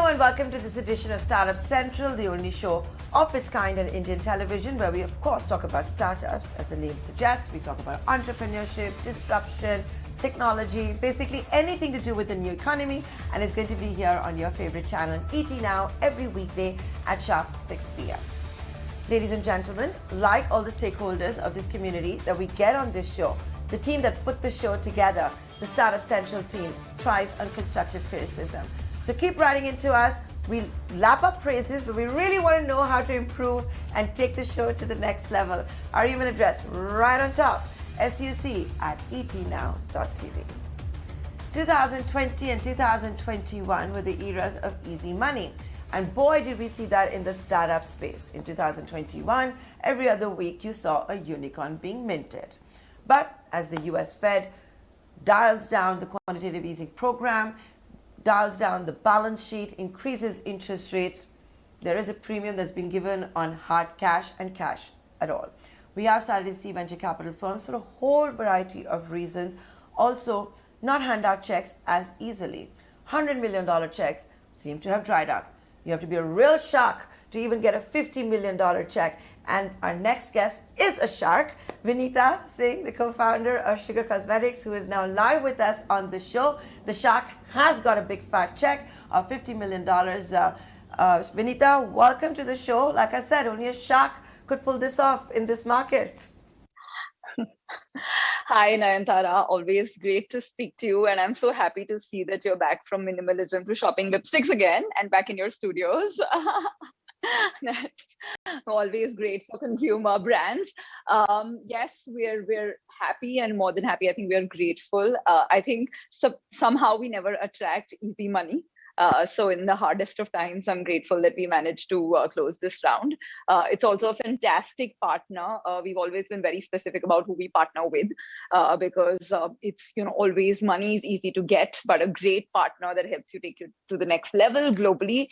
Hello and welcome to this edition of Startup Central, the only show of its kind on Indian television where we of course talk about startups. As the name suggests, we talk about entrepreneurship, disruption, technology, basically anything to do with the new economy, and it's going to be here on your favorite channel, ET Now, every weekday at sharp 6 p.m. Ladies and gentlemen, like all the stakeholders of this community that we get on this show, the team that put the show together, the Startup Central team, thrives on constructive criticism. So keep writing into us. We lap up praises, but we really want to know how to improve and take the show to the next level. Our email address right on top, suc@etnow.tv. 2020 and 2021 were the eras of easy money. And boy, did we see that in the startup space. In 2021, every other week you saw a unicorn being minted. But as the US Fed dials down the quantitative easing program, dials down the balance sheet, increases interest rates, there is a premium that's been given on hard cash and cash at all. We have started to see venture capital firms for a whole variety of reasons also not hand out checks as easily. $100 million checks seem to have dried up. You have to be a real shark to even get a $50 million check. And our next guest is a shark, Vineeta Singh, the co-founder of Sugar Cosmetics, who is now live with us on the show. The shark has got a big fat check of $50 million. Vineeta, welcome to the show. Like I said, only a shark could pull this off in this market. Hi, Nayantara. Always great to speak to you. And I'm so happy to see that you're back from minimalism to shopping lipsticks again and back in your studios. That's always great for consumer brands. Yes, we're happy and more than happy. I think we're grateful. I think somehow we never attract easy money. So in the hardest of times, I'm grateful that we managed to close this round. It's also a fantastic partner. We've always been very specific about who we partner with because it's always money is easy to get, but a great partner that helps you take you to the next level globally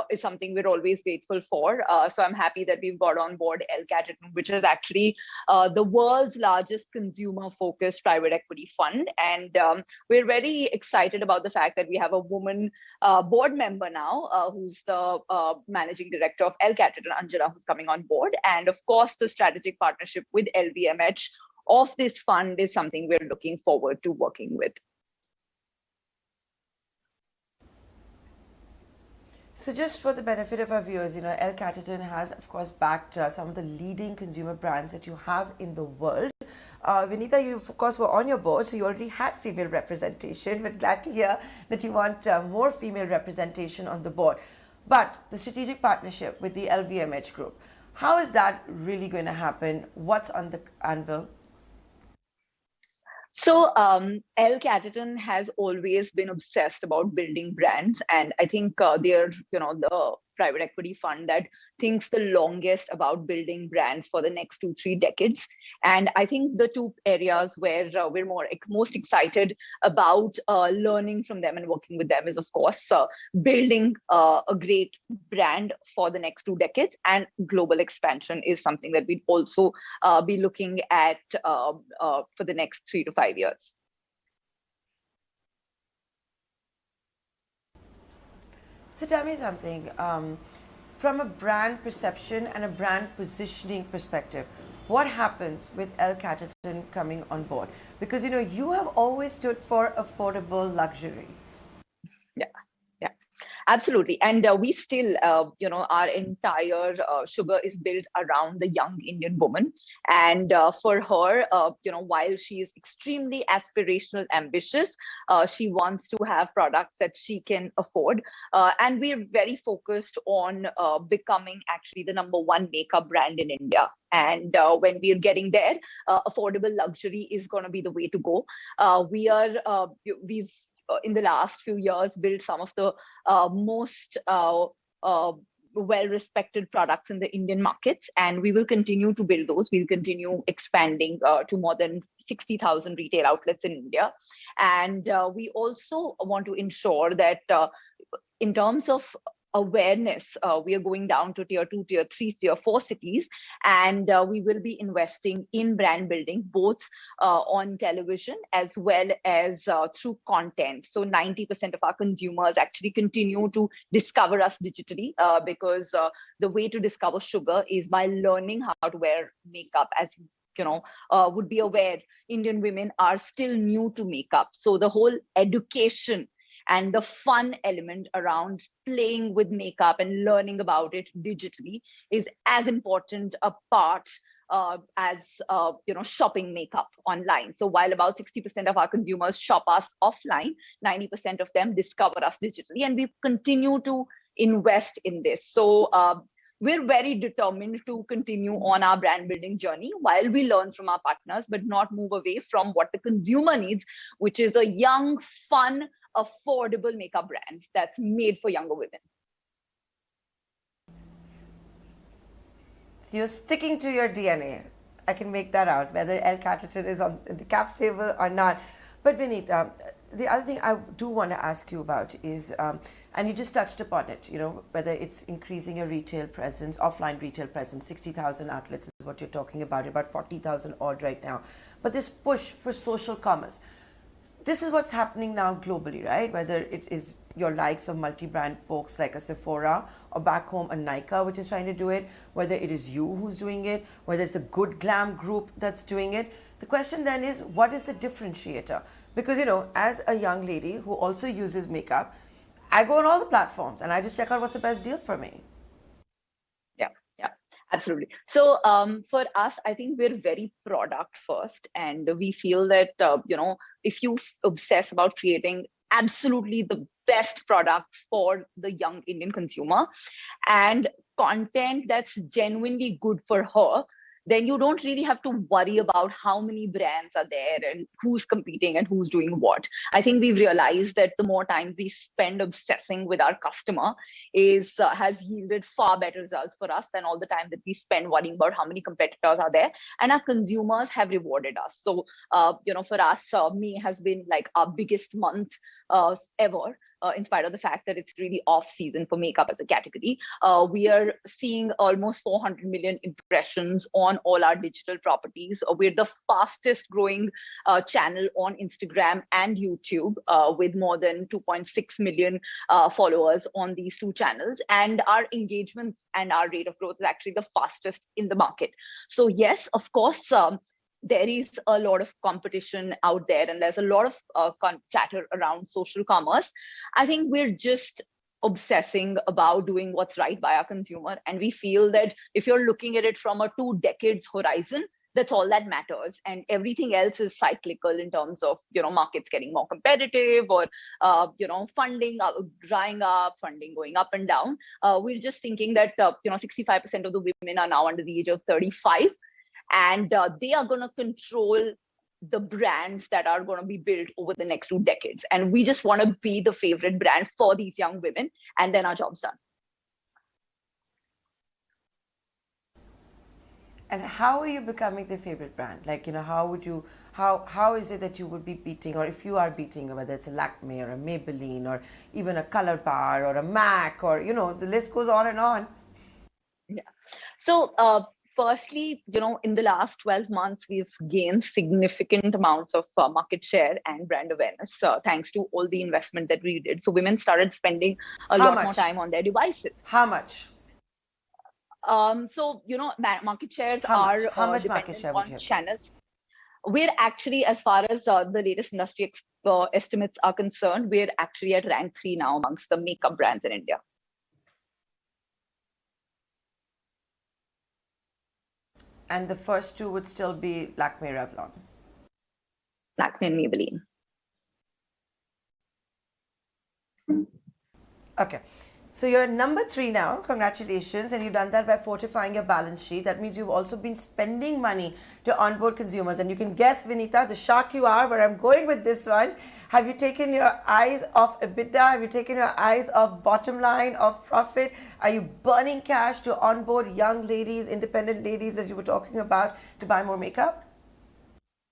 is something we're always grateful for. So I'm happy that we've got on board Catterton, which is actually the world's largest consumer-focused private equity fund, and we're very excited about the fact that we have a woman board member now, who's the managing director of Catterton, Anjana, who's coming on board. And of course, the strategic partnership with LVMH of this fund is something we're looking forward to working with. So just for the benefit of our viewers, Catterton has, of course, backed some of the leading consumer brands that you have in the world. Vineeta, you, of course, were on your board, so you already had female representation. But glad to hear that you want more female representation on the board. But the strategic partnership with the LVMH group, how is that really going to happen? What's on the anvil? So Catterton has always been obsessed about building brands, and I think they're the private equity fund that thinks the longest about building brands for the next 2-3 decades. And I think the two areas where we're most excited about learning from them and working with them is, of course, building a great brand for the next 2 decades, and global expansion is something that we'd also be looking at for the next 3 to 5 years. So tell me something, from a brand perception and a brand positioning perspective, what happens with Catterton coming on board? Because, you have always stood for affordable luxury. Yeah. Absolutely. And we still, our entire sugar is built around the young Indian woman. And for her, while she is extremely aspirational, ambitious, she wants to have products that she can afford. And we're very focused on becoming actually the #1 makeup brand in India. And when we're getting there, affordable luxury is going to be the way to go. We've in the last few years built some of the most well-respected products in the Indian markets, and we will continue to build those. We'll continue expanding to more than 60,000 retail outlets in India. And we also want to ensure that in terms of awareness. We are going down to tier 2, tier 3, tier 4 cities, and we will be investing in brand building, both on television as well as through content. So 90% of our consumers actually continue to discover us digitally, because the way to discover sugar is by learning how to wear makeup. As would be aware, Indian women are still new to makeup. So the whole education and the fun element around playing with makeup and learning about it digitally is as important a part as shopping makeup online. So while about 60% of our consumers shop us offline, 90% of them discover us digitally, and we continue to invest in this. So we're very determined to continue on our brand building journey while we learn from our partners, but not move away from what the consumer needs, which is a young, fun, affordable makeup brand that's made for younger women. You're sticking to your DNA. I can make that out, whether El Catterton is on the cap table or not. But Vineeta, the other thing I do want to ask you about is, and you just touched upon it, whether it's increasing your retail presence, offline retail presence, 60,000 outlets is what you're talking about 40,000 odd right now. But this push for social commerce, this is what's happening now globally, right? Whether it is your likes of multi-brand folks like a Sephora, or back home a Nykaa, which is trying to do it, whether it is you who's doing it, whether it's the Good Glam group that's doing it. The question then is, what is the differentiator? Because, as a young lady who also uses makeup, I go on all the platforms and I just check out what's the best deal for me. Yeah, absolutely. So for us, I think we're very product first, and we feel that, if you obsess about creating absolutely the best products for the young Indian consumer and content that's genuinely good for her, then you don't really have to worry about how many brands are there and who's competing and who's doing what. I think we've realized that the more time we spend obsessing with our customer has yielded far better results for us than all the time that we spend worrying about how many competitors are there. And our consumers have rewarded us. So, for us, May has been like our biggest month ever. In spite of the fact that it's really off season for makeup as a category. We are seeing almost 400 million impressions on all our digital properties. We're the fastest growing channel on Instagram and YouTube, with more than 2.6 million followers on these two channels. And our engagements and our rate of growth is actually the fastest in the market. So yes, of course, there is a lot of competition out there, and there's a lot of chatter around social commerce. I think we're just obsessing about doing what's right by our consumer. And we feel that if you're looking at it from a 2 decades horizon, that's all that matters. And everything else is cyclical in terms of, markets getting more competitive, or, funding drying up, funding going up and down. We're just thinking that, 65% of the women are now under the age of 35. And they are going to control the brands that are going to be built over the next 2 decades. And we just want to be the favorite brand for these young women, and then our job's done. And how are you becoming the favorite brand? Like, how is it that you would be beating, or if you are beating, whether it's a Lakmé or a Maybelline or even a Color Bar or a MAC, or, the list goes on and on. Yeah. So, firstly, in the last 12 months, we've gained significant amounts of market share and brand awareness, thanks to all the investment that we did. So women started spending a lot more time on their devices. How much? So, market shares are dependent on channels. We're actually, as far as the latest industry estimates are concerned, we're actually at rank 3 now amongst the makeup brands in India. And the first two would still be Lakmé, Revlon. Lakmé and Maybelline. Okay. So you're number 3 now. Congratulations. And you've done that by fortifying your balance sheet. That means you've also been spending money to onboard consumers. And you can guess, Vineeta, the shark you are, where I'm going with this one. Have you taken your eyes off EBITDA? Have you taken your eyes off bottom line, of profit? Are you burning cash to onboard young ladies, independent ladies, as you were talking about, to buy more makeup?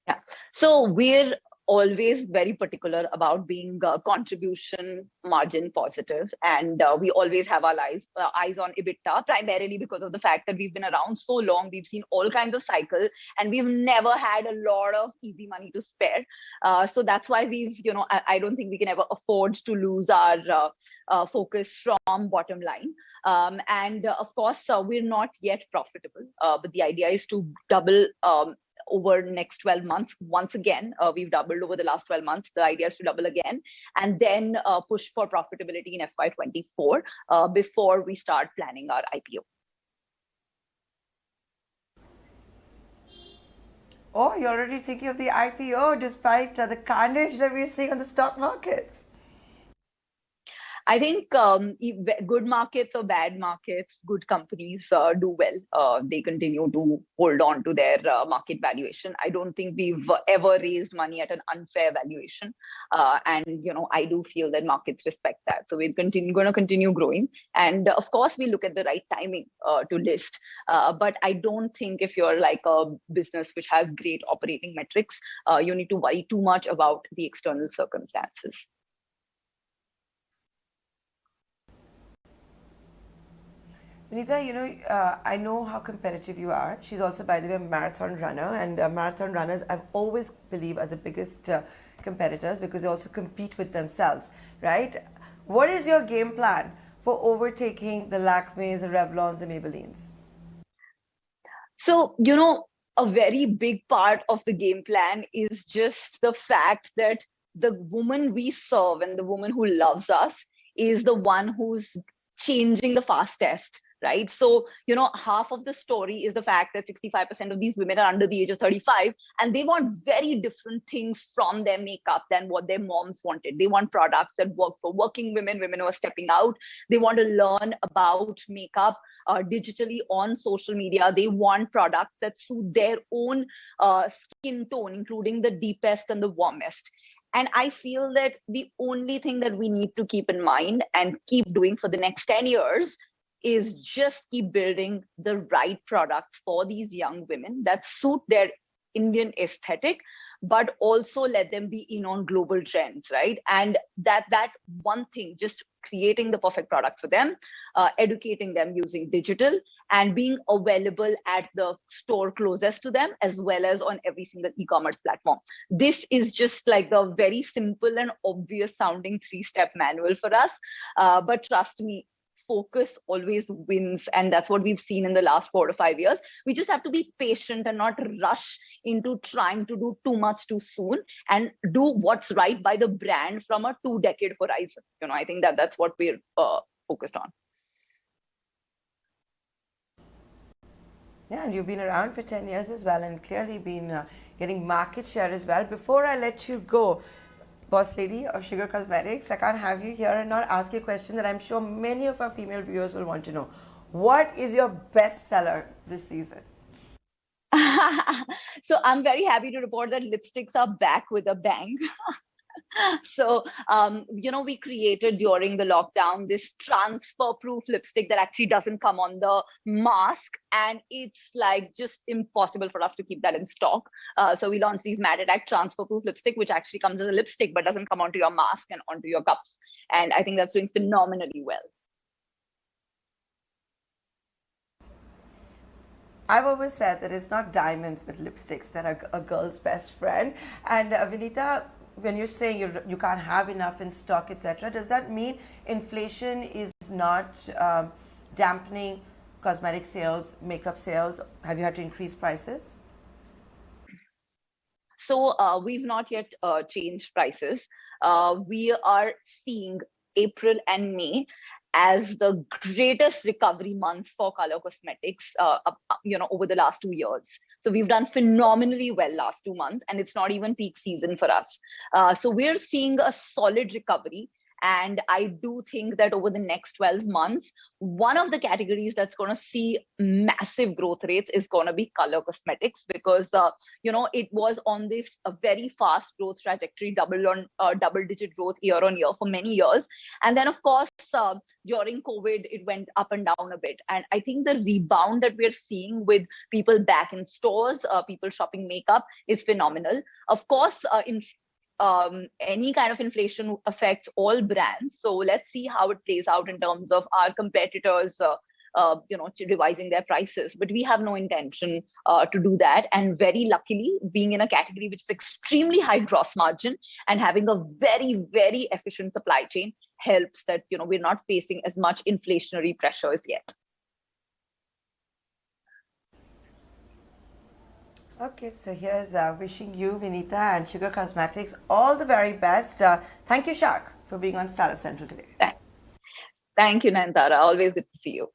Yeah. So we're always very particular about being contribution margin positive, and we always have our eyes on EBITDA, primarily because of the fact that we've been around so long. We've seen all kinds of cycles, and we've never had a lot of easy money to spare. So that's why I don't think we can ever afford to lose our focus from bottom line. And of course, we're not yet profitable, but the idea is to double over next 12 months. Once again, we've doubled over the last 12 months. The idea is to double again, and then push for profitability in FY24 before we start planning our IPO. Oh, you're already thinking of the IPO despite the carnage that we're seeing on the stock markets. I think good markets or bad markets, good companies do well. They continue to hold on to their market valuation. I don't think we've ever raised money at an unfair valuation. And, I do feel that markets respect that. So we're going to continue growing. And of course, we look at the right timing to list. But I don't think if you're like a business which has great operating metrics, you need to worry too much about the external circumstances. Vineeta, I know how competitive you are. She's also, by the way, a marathon runner, and marathon runners, I've always believed, are the biggest competitors because they also compete with themselves, right? What is your game plan for overtaking the Lakmés, the Revlons, the Maybellines? So, a very big part of the game plan is just the fact that the woman we serve and the woman who loves us is the one who's changing the fastest. Right. So, half of the story is the fact that 65% of these women are under the age of 35, and they want very different things from their makeup than what their moms wanted. They want products that work for working women, women who are stepping out. They want to learn about makeup digitally on social media. They want products that suit their own skin tone, including the deepest and the warmest. And I feel that the only thing that we need to keep in mind and keep doing for the next 10 years is just keep building the right products for these young women that suit their Indian aesthetic, but also let them be in on global trends, right? And that one thing, just creating the perfect product for them, educating them using digital, and being available at the store closest to them, as well as on every single e-commerce platform. This is just like the very simple and obvious sounding 3-step manual for us. But trust me, focus always wins, and that's what we've seen in the last 4 to 5 years. We just have to be patient and not rush into trying to do too much too soon, and do what's right by the brand from a 2-decade horizon. I think that's what we're focused on. Yeah, and you've been around for 10 years as well, and clearly been getting market share as well. Before I let you go, boss lady of Sugar Cosmetics, I can't have you here and not ask you a question that I'm sure many of our female viewers will want to know. What is your best seller this season? So I'm very happy to report that lipsticks are back with a bang. So, we created during the lockdown this transfer-proof lipstick that actually doesn't come on the mask, and it's like just impossible for us to keep that in stock. So we launched these matte attack transfer-proof lipstick, which actually comes as a lipstick but doesn't come onto your mask and onto your cups. And I think that's doing phenomenally well. I've always said that it's not diamonds but lipsticks that are a girl's best friend. And Vineeta, when you're saying you can't have enough in stock, etc., does that mean inflation is not dampening cosmetic sales, makeup sales? Have you had to increase prices? So we've not yet changed prices. We are seeing April and May as the greatest recovery months for color cosmetics, over the last 2 years. So we've done phenomenally well last 2 months, and it's not even peak season for us. So we're seeing a solid recovery. And I do think that over the next 12 months, one of the categories that's going to see massive growth rates is going to be color cosmetics, because, it was on this very fast growth trajectory, double-digit growth year on year for many years. And then, of course, during COVID, it went up and down a bit. And I think the rebound that we're seeing with people back in stores, people shopping makeup, is phenomenal. Of course, any kind of inflation affects all brands. So let's see how it plays out in terms of our competitors, revising their prices. But we have no intention to do that. And very luckily, being in a category which is extremely high gross margin and having a very, very efficient supply chain helps that, we're not facing as much inflationary pressures yet. Okay, so here's wishing you, Vineeta, and Sugar Cosmetics all the very best. Thank you, Shark, for being on Startup Central today. Thank you, Nayantara. Always good to see you.